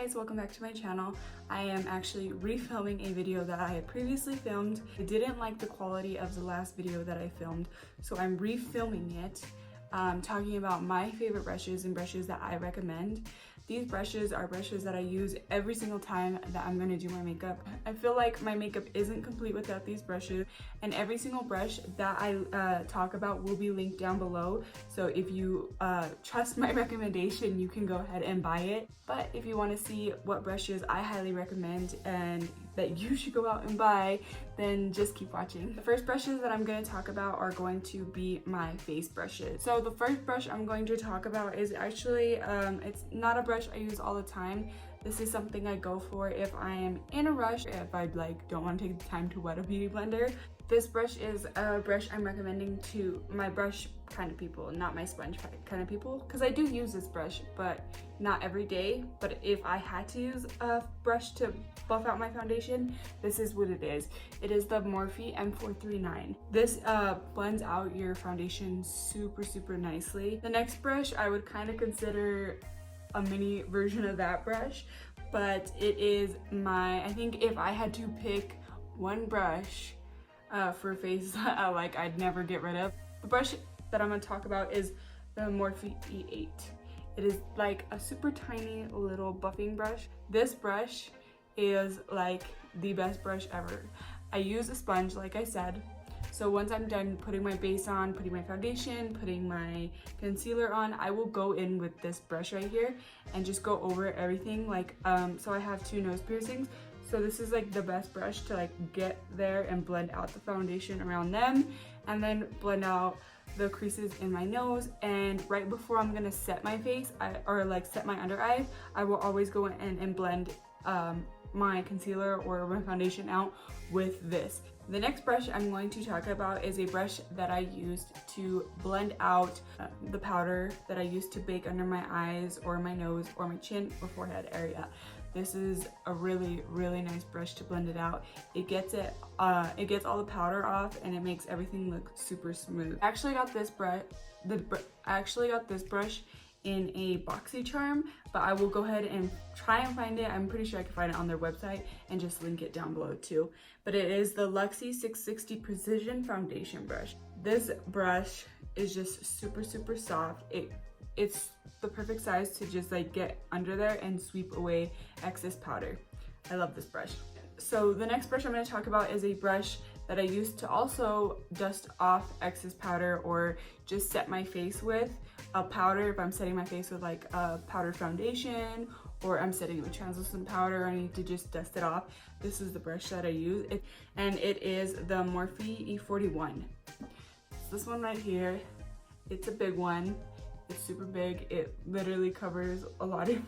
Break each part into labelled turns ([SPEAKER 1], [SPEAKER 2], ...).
[SPEAKER 1] guys, welcome back to my channel. I am actually refilming a video that I had previously filmed. I didn't like the quality of the last video that I filmed, so I'm refilming it, talking about my favorite brushes and brushes that I recommend. These brushes are brushes that I use every single time that I'm gonna do my makeup. I feel like my makeup isn't complete without these brushes, and every single brush that I talk about will be linked down below. So if you trust my recommendation, you can go ahead and buy it. But if you want to see what brushes I highly recommend and that you should go out and buy, then just keep watching. The first brushes that I'm going to talk about are going to be my face brushes. So the first brush I'm going to talk about is actually, it's not a brush I use all the time. This is something I go for if I am in a rush, if I don't want to take the time to wet a beauty blender. This brush is a brush I'm recommending to my brush kind of people, not my sponge kind of people, because I do use this brush, but not every day. But if I had to use a brush to buff out my foundation, this is what it is. It is the Morphe M439. This blends out your foundation super nicely. The next brush I would kind of consider a mini version of that brush, but it is I think if I had to pick one brush for face that I'd never get rid of, the brush that I'm going to talk about is the Morphe E8. It is like a super tiny little buffing brush. This brush is like the best brush ever. I use a sponge, like I said. So once I'm done putting my base on, putting my foundation, putting my concealer on, I will go in with this brush right here and just go over everything. So I have 2 nose piercings. So this is like the best brush to get there and blend out the foundation around them, and then blend out the creases in my nose. And right before I'm gonna set my face, set my under eye, I will always go in and blend my concealer or my foundation out with this. The next brush I'm going to talk about is a brush that I used to blend out the powder that I used to bake under my eyes or my nose or my chin or forehead area. This is a really nice brush to blend it out. It gets all the powder off, and it makes everything look super smooth. I actually got this brush in a BoxyCharm, but I will go ahead and try and find it. I'm pretty sure I can find it on their website and just link it down below too. But it is the Luxie 660 Precision Foundation Brush. This brush is just super soft. It's the perfect size to just get under there and sweep away excess powder. I love this brush. So the next brush I'm going to talk about is a brush that I used to also dust off excess powder or just set my face with a powder. If I'm setting my face with a powder foundation, or I'm setting it with translucent powder, I need to just dust it off. This is the brush that I use, and it is the Morphe E41. It's this one right here. It's a big one. It's super big. It literally covers a lot of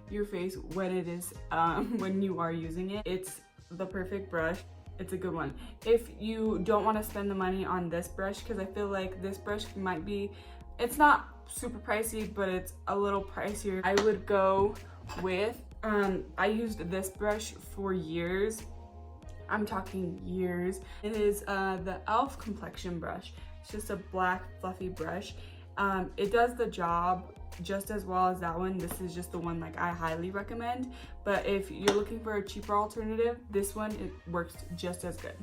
[SPEAKER 1] your face when it is when you are using it. It's the perfect brush. It's a good one. If you don't want to spend the money on this brush, because I feel like this brush might be, it's not super pricey, but it's a little pricier, I would go with, I used this brush for years. I'm talking years. It is the e.l.f. complexion brush. It's just a black fluffy brush. It does the job just as well as that one. This is just the one I highly recommend. But if you're looking for a cheaper alternative, this one, it works just as good.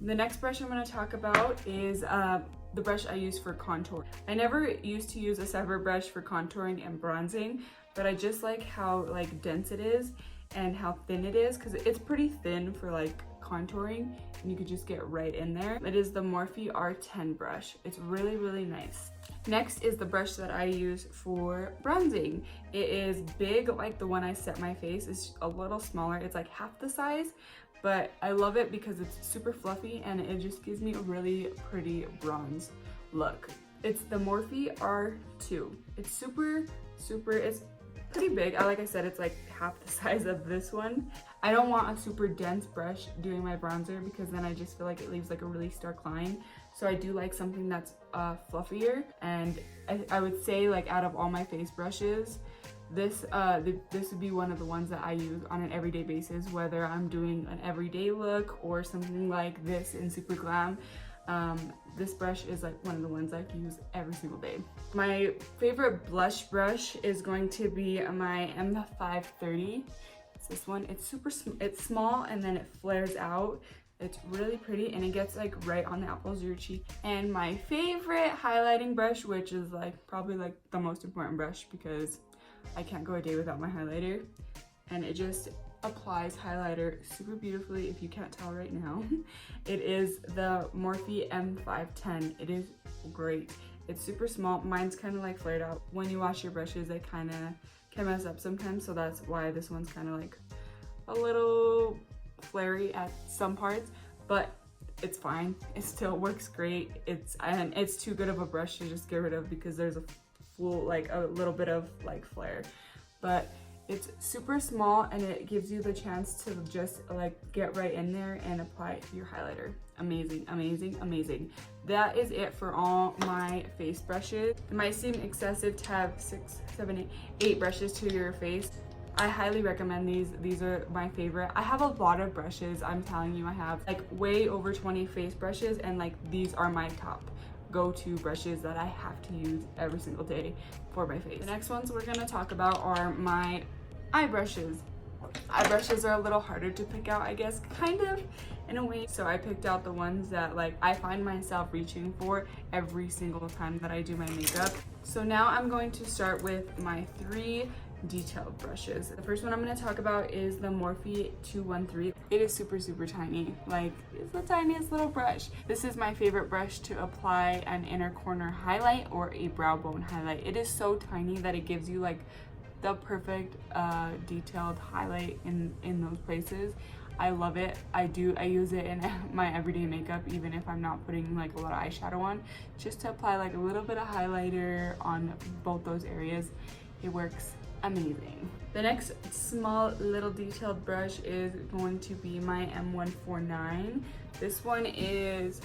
[SPEAKER 1] The next brush I'm going to talk about is the brush I use for contour. I never used to use a separate brush for contouring and bronzing, but I just like how dense it is and how thin it is, because it's pretty thin for contouring, and you could just get right in there. It is the Morphe R10 brush. It's really nice. Next is the brush that I use for bronzing. It is big like the one I set my face. It's a little smaller. It's half the size, but I love it because it's super fluffy and it just gives me a really pretty bronze look. It's the Morphe R2. It's super, it's pretty big. Like I said, it's half the size of this one. I don't want a super dense brush doing my bronzer, because then I just feel like it leaves a really stark line. So I do like something that's fluffier, and I would say out of all my face brushes, this would be one of the ones that I use on an everyday basis, whether I'm doing an everyday look or something like this in Super Glam. This brush is like one of the ones I use every single day. My favorite blush brush is going to be my M530. It's this one. It's small and then it flares out. It's really pretty and it gets like right on the apples of your cheek. And my favorite highlighting brush, which is like probably like the most important brush because I can't go a day without my highlighter, and it just applies highlighter super beautifully if you can't tell right now. It is the Morphe M510. It is great. It's super small. Mine's kind of like flared out. When you wash your brushes, they kind of can mess up sometimes, so that's why this one's kind of like a little flary at some parts, but it's fine. It still works great. It's too good of a brush to just get rid of because there's a little bit of like flare, but it's super small and it gives you the chance to just like get right in there and apply your highlighter. Amazing, amazing, amazing. That is it for all my face brushes. It might seem excessive to have 6, 7, 8 brushes to your face. I highly recommend these. These are my favorite. I have a lot of brushes. I'm telling you, I have like way over 20 face brushes, and like these are my top go-to brushes that I have to use every single day for my face. The next ones we're gonna talk about are my eye brushes. Eye brushes are a little harder to pick out, I guess, kind of in a way. So I picked out the ones that like I find myself reaching for every single time that I do my makeup. So now I'm going to start with my 3 detailed brushes. The first one I'm going to talk about is the Morphe 213. It is super tiny. Like, it's the tiniest little brush. This is my favorite brush to apply an inner corner highlight or a brow bone highlight. It is so tiny that it gives you like the perfect detailed highlight in those places. I love it. I use it in my everyday makeup, even if I'm not putting like a lot of eyeshadow on, just to apply like a little bit of highlighter on both those areas. It works amazing. The next small little detailed brush is going to be my M149. This one is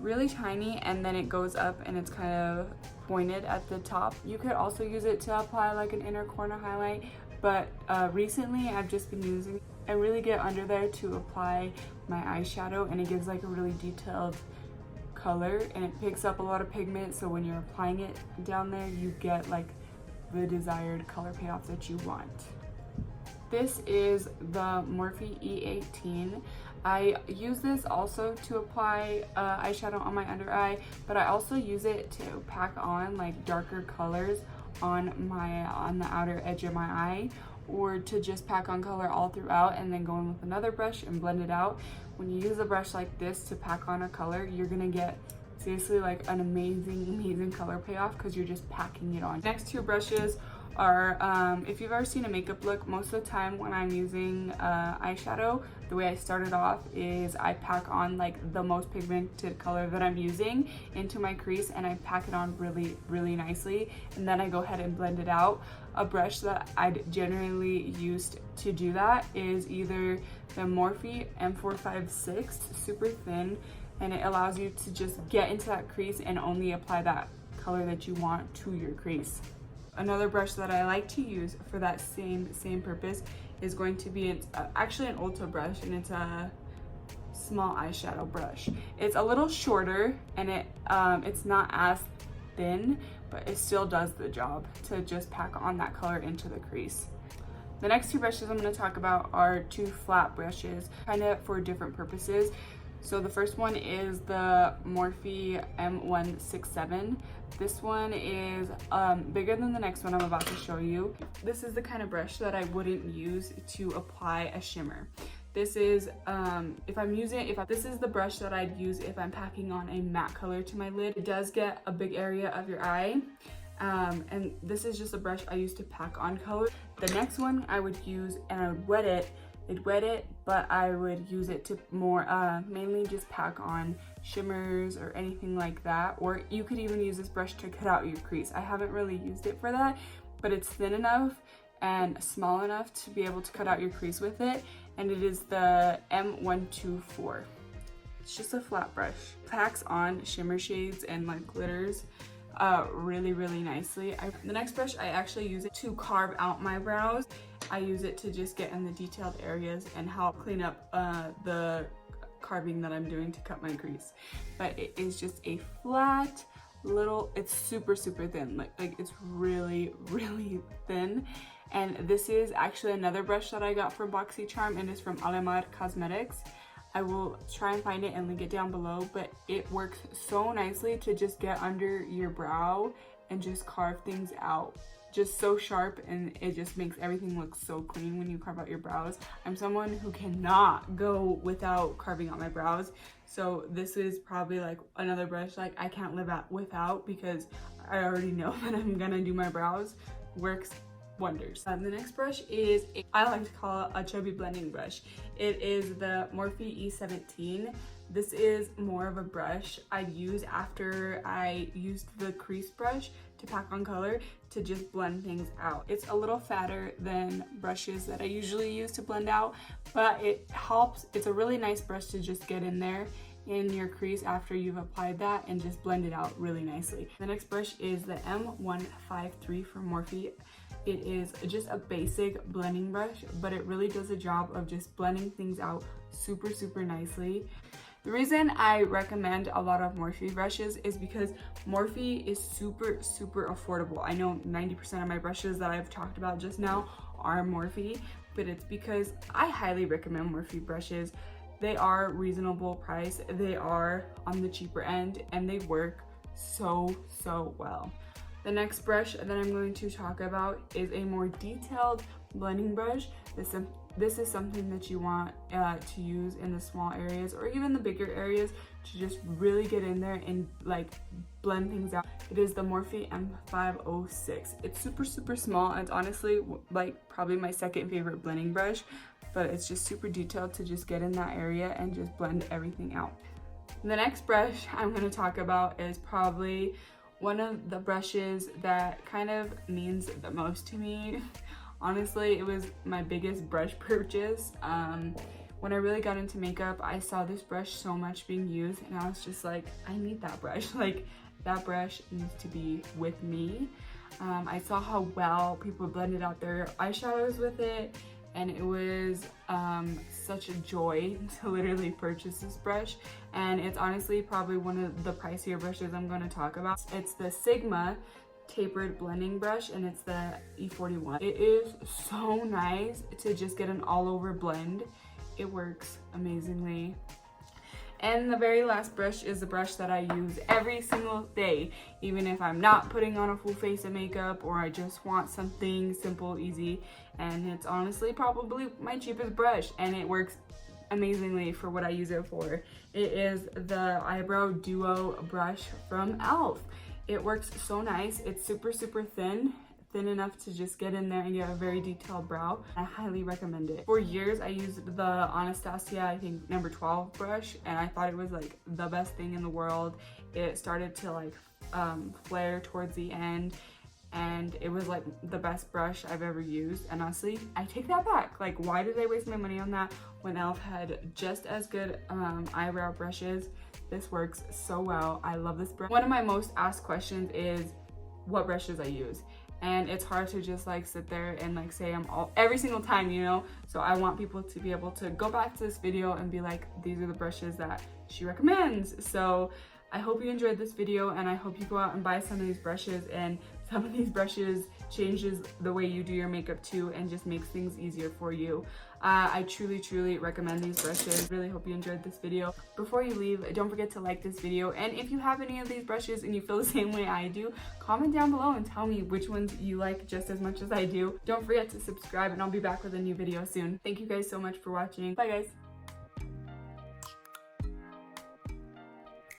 [SPEAKER 1] really tiny and then it goes up and it's kind of pointed at the top. You could also use it to apply like an inner corner highlight, but recently I've just been using it. I really get under there to apply my eyeshadow, and it gives like a really detailed color and it picks up a lot of pigment, so when you're applying it down there you get like the desired color payoff that you want. This is the Morphe E18. I use this also to apply eyeshadow on my under eye, but I also use it to pack on like darker colors on the outer edge of my eye, or to just pack on color all throughout and then go in with another brush and blend it out. When you use a brush like this to pack on a color, you're gonna get seriously like an amazing color payoff because you're just packing it on. Next 2 brushes are, if you've ever seen a makeup look, most of the time when I'm using eyeshadow, the way I start it off is I pack on like the most pigmented color that I'm using into my crease, and I pack it on really nicely, and then I go ahead and blend it out. A brush that I'd generally used to do that is either the Morphe M456, super thin, and it allows you to just get into that crease and only apply that color that you want to your crease. Another brush that I like to use for that same purpose is going to be actually an Ulta brush, and it's a small eyeshadow brush. It's a little shorter and it's not as thin, but it still does the job to just pack on that color into the crease. The next 2 brushes I'm going to talk about are 2 flat brushes, kind of for different purposes. So the first one is the Morphe M167. This one is bigger than the next one I'm about to show you. This is the kind of brush that I wouldn't use to apply a shimmer. This is this is the brush that I'd use if I'm packing on a matte color to my lid. It does get a big area of your eye. And this is just a brush I use to pack on color. The next one I would use, and I would wet it, but I would use it to more mainly just pack on shimmers or anything like that, or you could even use this brush to cut out your crease. I haven't really used it for that, but it's thin enough and small enough to be able to cut out your crease with it, and it is the M124. It's just a flat brush. Packs on shimmer shades and like glitters really nicely. The next brush, I actually use it to carve out my brows. I use it to just get in the detailed areas and help clean up the carving that I'm doing to cut my crease. But it is just a flat little, it's super thin, like it's really thin. And this is actually another brush that I got from BoxyCharm, and it's from Alemar Cosmetics. I will try and find it and link it down below, but it works so nicely to just get under your brow and just carve things out. Just so sharp, and it just makes everything look so clean when you carve out your brows. I'm someone who cannot go without carving out my brows, so this is probably like another brush like I can't live without, because I already know that I'm gonna do my brows. Works wonders. The next brush is, I like to call it a chubby blending brush. It is the Morphe E17. This is more of a brush I'd use after I used the crease brush to pack on color to just blend things out. It's a little fatter than brushes that I usually use to blend out, but it helps. It's a really nice brush to just get in there in your crease after you've applied that and just blend it out really nicely. The next brush is the M153 from Morphe. It is just a basic blending brush, but it really does a job of just blending things out super nicely. The reason I recommend a lot of Morphe brushes is because Morphe is super affordable. I know 90% of my brushes that I've talked about just now are Morphe, but it's because I highly recommend Morphe brushes. They are reasonable price, they are on the cheaper end, and they work so well. The next brush that I'm going to talk about is a more detailed blending brush. This is something that you want to use in the small areas or even the bigger areas to just really get in there and like blend things out. It is the Morphe M506. It's super small. It's honestly like probably my second favorite blending brush, but it's just super detailed to just get in that area and just blend everything out. The next brush I'm going to talk about is probably one of the brushes that kind of means the most to me. Honestly, it was my biggest brush purchase. When I really got into makeup, I saw this brush so much being used, and I was just like, I need that brush. Like, that brush needs to be with me. I saw how well people blended out their eyeshadows with it, and it was such a joy to literally purchase this brush. And it's honestly probably one of the pricier brushes I'm going to talk about. It's the Sigma tapered blending brush, and it's the E41. It is so nice to just get an all over blend. It works amazingly. And the very last brush is the brush that I use every single day, even if I'm not putting on a full face of makeup or I just want something simple, easy. And it's honestly probably my cheapest brush, and it works amazingly for what I use it for. It is the Eyebrow Duo brush from e.l.f. It works so nice. It's super thin enough to just get in there and get a very detailed brow. I highly recommend it. For years I used the Anastasia, I think number 12 brush, and I thought it was like the best thing in the world. It started to like flare towards the end, and it was like the best brush I've ever used. And honestly, I take that back. Like, why did I waste my money on that when e.l.f. had just as good eyebrow brushes? This works so well. I love this brush. One of my most asked questions is what brushes I use. And it's hard to just like sit there and like say every single time, you know? So I want people to be able to go back to this video and be like, these are the brushes that she recommends. So I hope you enjoyed this video, and I hope you go out and buy some of these brushes, and some of these brushes changes the way you do your makeup too and just makes things easier for you. I truly recommend these brushes. Really hope you enjoyed this video. Before you leave, don't forget to like this video, and if you have any of these brushes and you feel the same way I do, comment down below and tell me which ones you like just as much as I do. Don't forget to subscribe, and I'll be back with a new video soon. Thank you guys so much for watching. Bye guys.